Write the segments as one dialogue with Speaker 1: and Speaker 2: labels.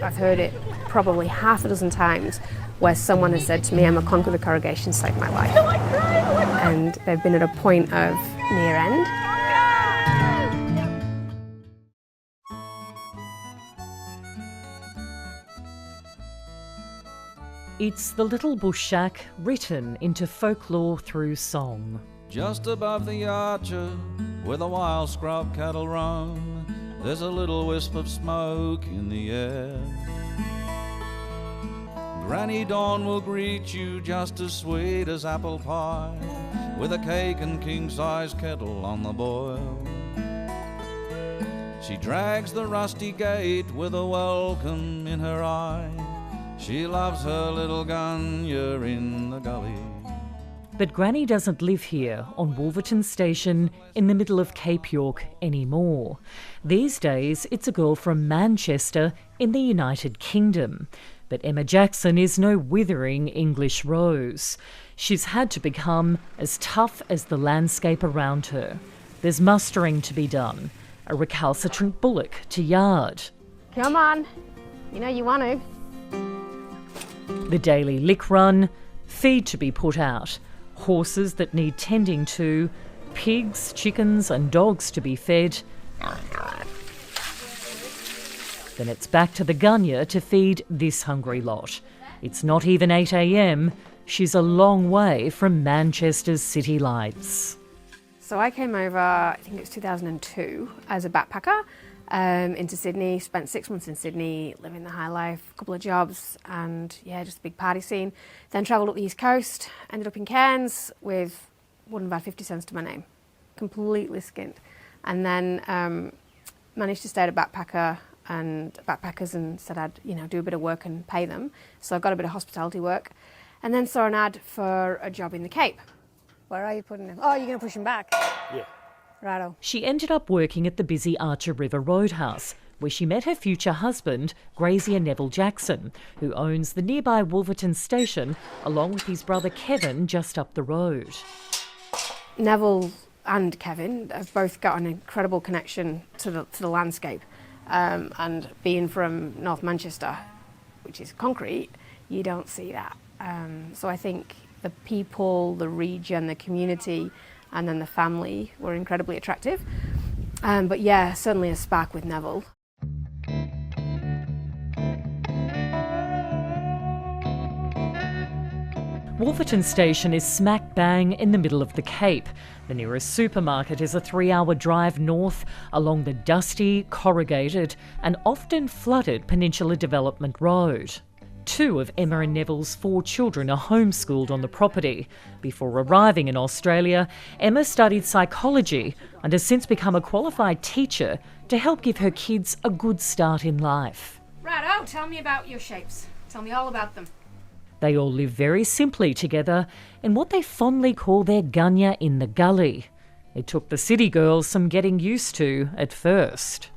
Speaker 1: I've heard it probably half a dozen times where someone has said to me, Emma, conquer the corrugations saved my life. And they've been at a point of near end.
Speaker 2: It's the little bush shack written into folklore through song.
Speaker 3: Just above the archer, where the wild scrub cattle roam, there's a little wisp of smoke in the air. Granny Dawn will greet you just as sweet as apple pie, with a cake and king-size kettle on the boil. She drags the rusty gate with a welcome in her eye. She loves her little gunya in the gully.
Speaker 2: But Granny doesn't live here on Wolverton Station in the middle of Cape York anymore. These days, it's a girl from Manchester in the United Kingdom. But Emma Jackson is no withering English rose. She's had to become as tough as the landscape around her. There's mustering to be done, a recalcitrant bullock to yard.
Speaker 1: Come on, you know you want to.
Speaker 2: The daily lick run, feed to be put out, horses that need tending to, pigs, chickens and dogs to be fed. Then it's back to the gunya to feed this hungry lot. It's not even 8 a.m. She's a long way from Manchester's city lights.
Speaker 1: So I came over, I think it was 2002, as a backpacker into Sydney. Spent 6 months in Sydney, living the high life, a couple of jobs, and yeah, just a big party scene. Then travelled up the East Coast, ended up in Cairns with wouldn't have had 50 cents to my name, completely skint. And then managed to stay at a backpackers and said I'd do a bit of work and pay them. So I got a bit of hospitality work, and then saw an ad for a job in the Cape. Where are you putting him? Oh, you're going to push him back?
Speaker 3: Yeah.
Speaker 1: Righto.
Speaker 2: She ended up working at the busy Archer River Roadhouse, where she met her future husband, grazier Neville Jackson, who owns the nearby Wolverton Station, along with his brother Kevin just up the road.
Speaker 1: Neville and Kevin have both got an incredible connection to the landscape. And being from North Manchester, which is concrete, you don't see that. So I think the people, the region, the community, and then the family were incredibly attractive. But yeah, certainly a spark with Neville.
Speaker 2: Wolverton Station is smack bang in the middle of the Cape. The nearest supermarket is a 3-hour drive north along the dusty, corrugated and often flooded Peninsula Development Road. 2 of Emma and Neville's 4 children are homeschooled on the property. Before arriving in Australia, Emma studied psychology and has since become a qualified teacher to help give her kids a good start in life.
Speaker 1: Righto, tell me about your shapes. Tell me all about them.
Speaker 2: They all live very simply together in what they fondly call their gunya in the gully. It took the city girls some getting used to at first.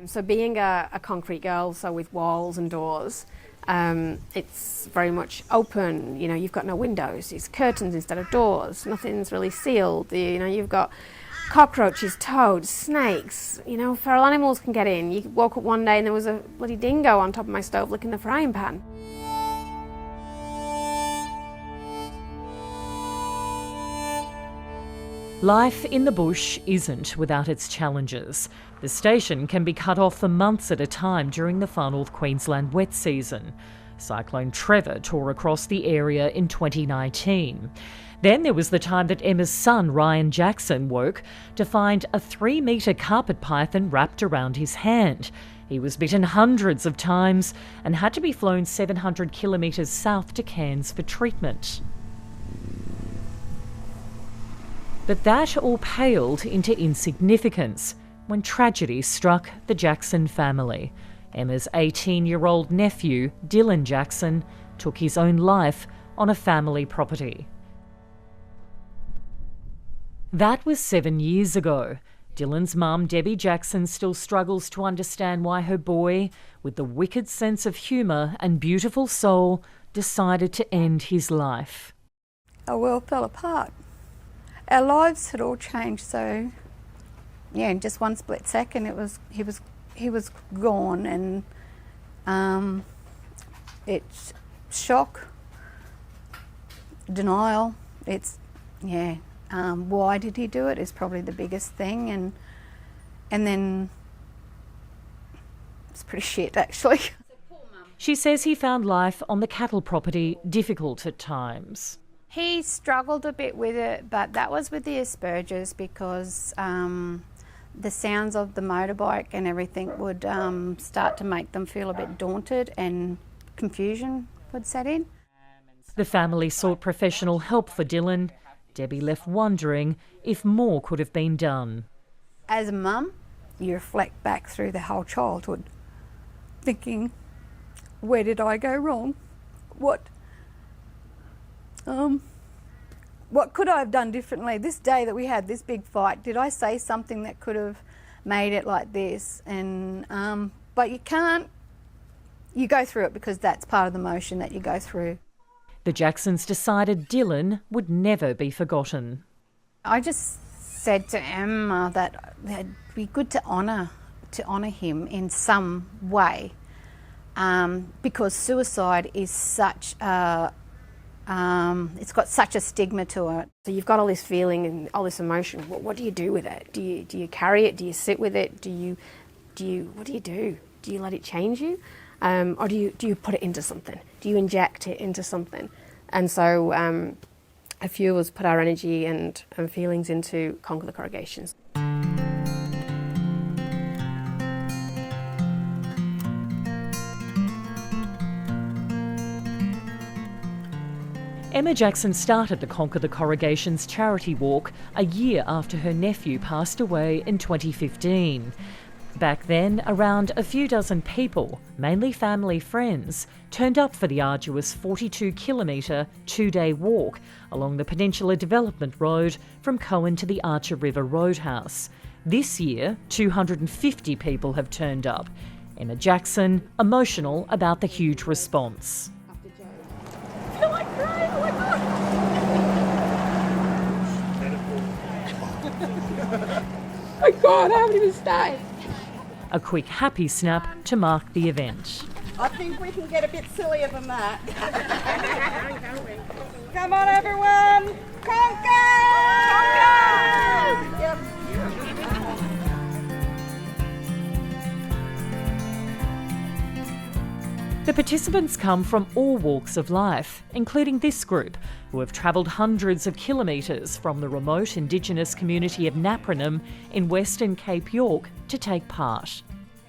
Speaker 1: So being a concrete girl, so with walls and doors, it's very much open. You've got no windows. It's curtains instead of doors. Nothing's really sealed. You've got cockroaches, toads, snakes. Feral animals can get in. You woke up one day and there was a bloody dingo on top of my stove licking the frying pan.
Speaker 2: Life in the bush isn't without its challenges. The station can be cut off for months at a time during the far north Queensland wet season. Cyclone Trevor tore across the area in 2019. Then there was the time that Emma's son, Ryan Jackson, woke to find a 3-metre carpet python wrapped around his hand. He was bitten hundreds of times and had to be flown 700 kilometres south to Cairns for treatment. But that all paled into insignificance when tragedy struck the Jackson family. Emma's 18-year-old nephew, Dylan Jackson, took his own life on a family property. That was 7 years ago. Dylan's mum, Debbie Jackson, still struggles to understand why her boy, with the wicked sense of humour and beautiful soul, decided to end his life.
Speaker 4: Our world fell apart. Our lives had all changed, so yeah, in just one split second he was gone, and It's shock, denial. Why did he do it is probably the biggest thing, and then it's pretty shit actually.
Speaker 2: She says he found life on the cattle property difficult at times.
Speaker 4: He struggled a bit with it, but that was with the Asperger's because the sounds of the motorbike and everything would start to make them feel a bit daunted and confusion would set in.
Speaker 2: The family sought professional help for Dylan. Debbie left wondering if more could have been done.
Speaker 4: As a mum, you reflect back through the whole childhood, thinking, where did I go wrong? What could I have done differently? This day that we had this big fight, did I say something that could have made it like this? And but you can't. You go through it because that's part of the motion that you go through.
Speaker 2: The Jacksons decided Dylan would never be forgotten.
Speaker 4: I just said to Emma that it'd be good to honour him in some way, because suicide is such a it's got such a stigma to it.
Speaker 1: So you've got all this feeling and all this emotion. What do you do with it? Do you carry it? Do you sit with it? What do you do? Do you let it change you? Or do you put it into something? Do you inject it into something? And so a few of us put our energy and feelings into Conquer the Corrugations.
Speaker 2: Emma Jackson started the Conquer the Corrugations charity walk a year after her nephew passed away in 2015. Back then, around a few dozen people, mainly family friends, turned up for the arduous 42-kilometre, 2-day walk along the Peninsula Development Road from Coen to the Archer River Roadhouse. This year, 250 people have turned up. Emma Jackson, emotional about the huge response.
Speaker 1: I feel like crying, oh my God! Oh my God, I haven't even started.
Speaker 2: A quick happy snap to mark the event.
Speaker 5: I think we can get a bit sillier than that. Come on, everyone! Conquer! Yep.
Speaker 2: The participants come from all walks of life, including this group, who have travelled hundreds of kilometres from the remote Indigenous community of Napranum in Western Cape York to take part.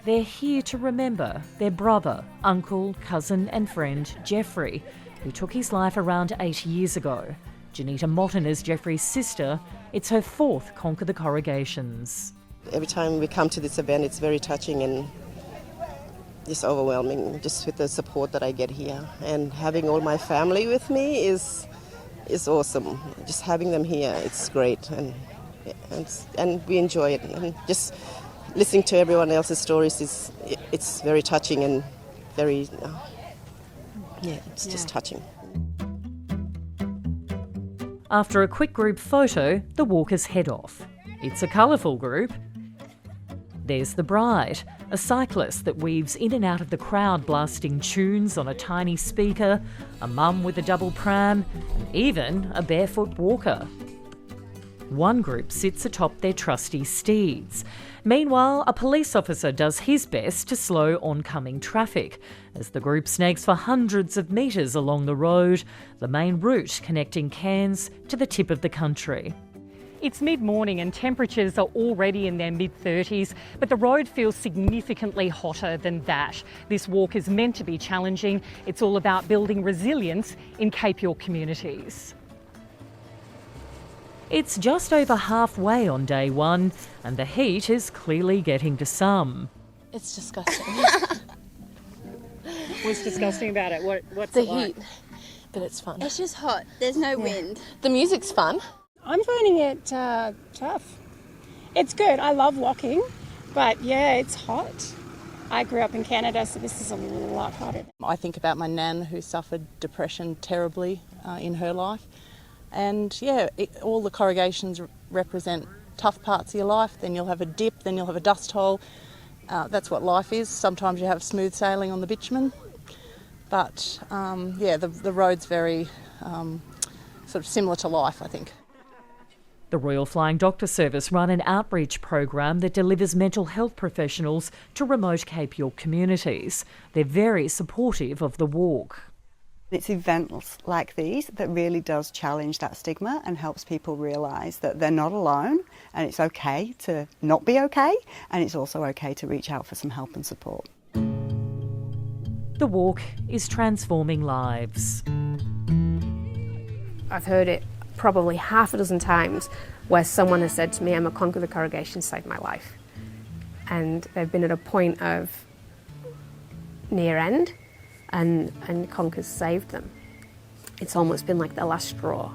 Speaker 2: They're here to remember their brother, uncle, cousin and friend Jeffrey, who took his life around 8 years ago. Janita Motton is Jeffrey's sister. It's her fourth Conquer the Corrugations.
Speaker 6: Every time we come to this event, it's very touching and just overwhelming, just with the support that I get here. And having all my family with me is awesome. Just having them here, it's great, and we enjoy it. And just listening to everyone else's stories it's very touching and very just touching.
Speaker 2: After a quick group photo, the walkers head off. It's a colourful group. There's the bride, a cyclist that weaves in and out of the crowd blasting tunes on a tiny speaker, a mum with a double pram, and even a barefoot walker. One group sits atop their trusty steeds. Meanwhile, a police officer does his best to slow oncoming traffic as the group snags for hundreds of metres along the road, the main route connecting Cairns to the tip of the country.
Speaker 7: It's mid-morning and temperatures are already in their mid-30s, but the road feels significantly hotter than that. This walk is meant to be challenging. It's all about building resilience in Cape York communities.
Speaker 2: It's just over halfway on day one, and the heat is clearly getting to some.
Speaker 8: It's disgusting.
Speaker 7: What's disgusting about it? What's
Speaker 8: The
Speaker 7: it like?
Speaker 8: heat, but it's fun.
Speaker 9: It's just hot. There's no wind.
Speaker 8: The music's fun.
Speaker 10: I'm finding it tough. It's good. I love walking, but yeah, it's hot. I grew up in Canada, so this is a lot hotter.
Speaker 5: I think about my nan who suffered depression terribly in her life. And yeah, all the corrugations represent tough parts of your life. Then you'll have a dip, then you'll have a dust hole. That's what life is. Sometimes you have smooth sailing on the bitumen, but the road's very sort of similar to life, I think.
Speaker 2: The Royal Flying Doctor Service run an outreach program that delivers mental health professionals to remote Cape York communities. They're very supportive of the walk.
Speaker 11: It's events like these that really does challenge that stigma and helps people realise that they're not alone, and it's okay to not be okay, and it's also okay to reach out for some help and support.
Speaker 2: The walk is transforming lives.
Speaker 1: I've heard it probably half a dozen times where someone has said to me, "Emma, Conquer the Corrugations saved my life." And they've been at a point of near end and Conquer's saved them. It's almost been like their last straw.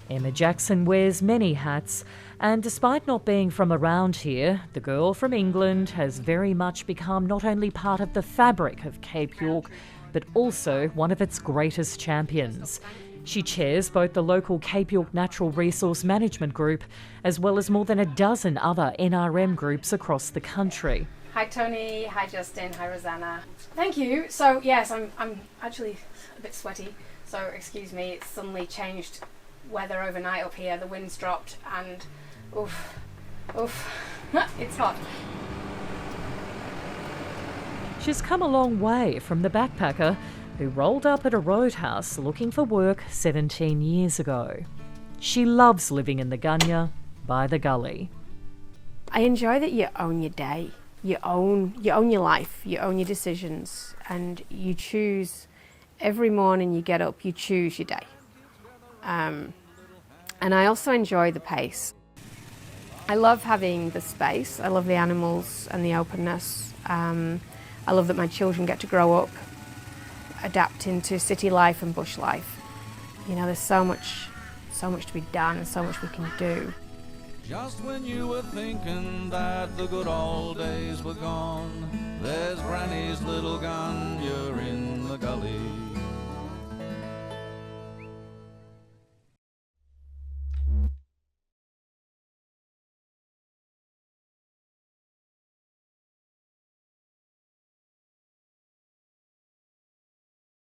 Speaker 2: Emma Jackson wears many hats, and despite not being from around here, the girl from England has very much become not only part of the fabric of Cape York, but also one of its greatest champions. She chairs both the local Cape York Natural Resource Management Group as well as more than a dozen other NRM groups across the country.
Speaker 1: Hi Tony, hi Justin, hi Rosanna. Thank you. So yes, I'm actually a bit sweaty, so excuse me, it's suddenly changed weather overnight up here, the wind's dropped and oof, it's hot.
Speaker 2: She's come a long way from the backpacker who rolled up at a roadhouse looking for work 17 years ago. She loves living in the gunya by the gully.
Speaker 1: I enjoy that you own your day, you own your life, you own your decisions, and you choose every morning you get up, you choose your day. And I also enjoy the pace. I love having the space, I love the animals and the openness. I love that my children get to grow up, adapt into city life and bush life. You know, there's so much to be done and so much we can do.
Speaker 3: Just when you were thinking that the good old days were gone, there's